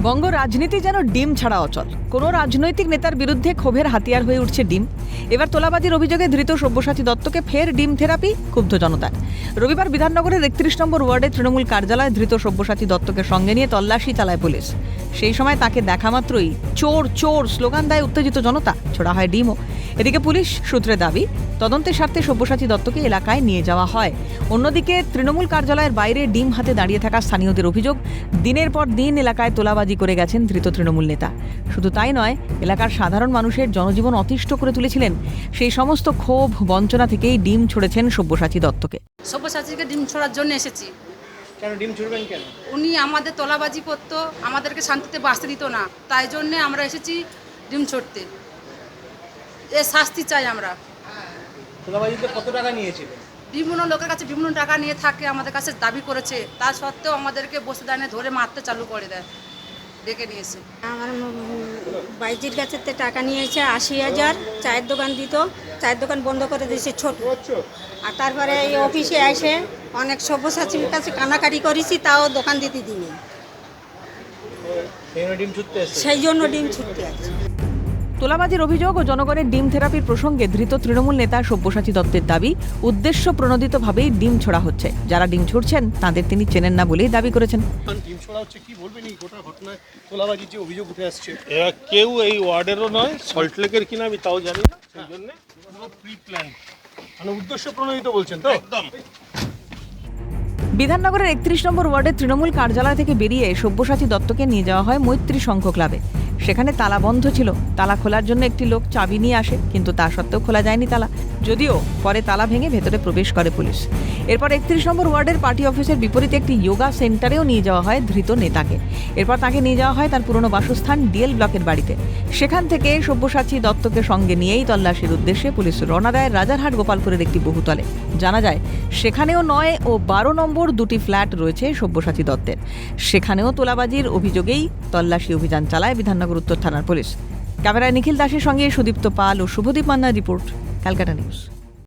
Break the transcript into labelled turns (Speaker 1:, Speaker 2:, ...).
Speaker 1: বঙ্গ রাজনীতি যেন ডিম ছাড়া অচল। কোনো রাজনৈতিক নেতার বিরুদ্ধে ক্ষোভের হাতিয়ার হয়ে উঠছে ডিম। এবার তোলাবাজির অভিযোগে ধৃত সব্যসাচী দত্তকে ফের ডিম থেরাপি, ক্ষুব্ধ জনতার। রবিবার বিধাননগরের ৩১ নম্বর ওয়ার্ডে তৃণমূল কার্যালয়ে ধৃত সব্যসাচী দত্তকে সঙ্গে নিয়ে তল্লাশি চালায় পুলিশ। সেই সময় তাকে দেখা মাত্রই চোর চোর স্লোগান দেয় উত্তেজিত জনতা, ছোড়া হয় ডিমও। এদিকে পুলিশ সূত্রে দাবি, তদন্তের স্বার্থে সব্যসাচী দত্তকে এলাকায় নিয়ে যাওয়া হয়। অন্যদিকে তৃণমূল কার্যালয়ের বাইরে ডিম হাতে দাঁড়িয়ে থাকা স্থানীয়দের অভিযোগ, দিনের পর দিন এলাকায় তোলাবাজি করে গেছেন ধৃত তৃণমূল নেতা। শুধু তাই নয়, এলাকার সাধারণ মানুষের জনজীবন অতিষ্ঠ করে তুলেছিলেন। সেই সমস্ত ক্ষোভ বঞ্চনা থেকেই ডিম ছড়েছেন সব্যসাচী দত্তকে।
Speaker 2: সব্যসাচীকে ডিম ছোড়ার জন্য এসেছি।
Speaker 3: কেন ডিম ছুড়বেন কেন?
Speaker 2: উনি আমাদের তোলাবাজি করতো, আমাদেরকে শান্তিতে বাঁচতে দিত না, তাই জন্যে আমরা এসেছি ডিম ছড়তে। এ শাস্তি চাই আমরা।
Speaker 3: তোলাবাজিতে কত টাকা নিয়েছিলেন?
Speaker 2: বিভিন্ন লোকের কাছে বিভিন্ন টাকা নিয়ে থাকে, আমাদের কাছে দাবি করেছে, তা সত্ত্বেও আমাদেরকে বসে দাঁড়িয়ে ধরে মারতে চালু করে দেয়, ডেকে নিয়েছে।
Speaker 4: আমার বাইজির কাছে টাকা নিয়েছে ৮০,০০০, চায়ের দোকান দিত, চায়ের দোকান বন্ধ করে দিয়েছে ছোট। আর তারপরে এই অফিসে এসে অনেক সব্যসাচীর কাছে কানাকাটি করেছি, তাও দোকান দিতে দিনি।
Speaker 3: ডিম ছুটতে এসেছে?
Speaker 4: সেই জন্য ডিম ছুটতে আছে।
Speaker 1: তোলাবাজির অভিযোগ ও জনগণের ডিম থেরাপির প্রসঙ্গে ধৃত তৃণমূল নেতা সব্যসাচী দত্তের দাবি, উদ্দেশ্য প্রণোদিতভাবেই ডিম ছোড়া হচ্ছে। যারা ডিম ছুড়ছেন তাদের তিনি চেনেন না বলেই দাবি করেছেন।
Speaker 3: ডিম ছোড়া হচ্ছে, কি বলবেন এই গোটা ঘটনায়? তোলাবাজির যে অভিযোগ উঠে আসছে,
Speaker 5: এরা কেউ এই ওয়ার্ডেরও নয়, সল্টলেকের কিনা আমি তাও জানি না, সেই জন্য প্রি প্ল্যান,
Speaker 3: মানে উদ্দেশ্য প্রণোদিত বলছেন তো?
Speaker 5: একদম।
Speaker 1: বিধাননগরের ৩১ নম্বর ওয়ার্ডের তৃণমূল কার্যালয় থেকে বেরিয়ে সব্যসাচী দত্তকে নিয়ে যাওয়া হয় মৈত্রী সংঘ ক্লাবে। সেখানে তালা বন্ধ ছিল। তালা খোলার জন্য একটি লোক চাবি নিয়ে আসে, কিন্তু তা সত্ত্বেও খোলা যায়নি তালা। যদিও পরে তালা ভেঙে ভেতরে প্রবেশ করে পুলিশ। এরপর ৩১ নম্বর ওয়ার্ডের পার্টি অফিসের বিপরীতে একটি যোগা সেন্টারেও নিয়ে যাওয়া হয় ধৃত নেতাকে। এরপর তাকে নিয়ে যাওয়া হয় তার পুরনো বাসস্থান ডিএল ব্লকের বাড়িতে। সেখান থেকে সব্যসাচী দত্তকে সঙ্গে নিয়েই তল্লাশির উদ্দেশ্যে পুলিশ রওনা দেয় রাজারহাট গোপালপুরের একটি বহুতলে। জানা যায়, সেখানেও ৯ ও ১২ নম্বর দুটি ফ্ল্যাট রয়েছে সব্যসাচী দত্তের। সেখানেও তোলাবাজির অভিযোগেই তল্লাশি অভিযান চালায় বিধাননগর উত্তর থানার পুলিশ। ক্যামেরায় নিখিল দাসের সঙ্গে সুদীপ্ত পাল ও শুভদীপ মান্নার রিপোর্ট, ক্যালকাটা নিউজ।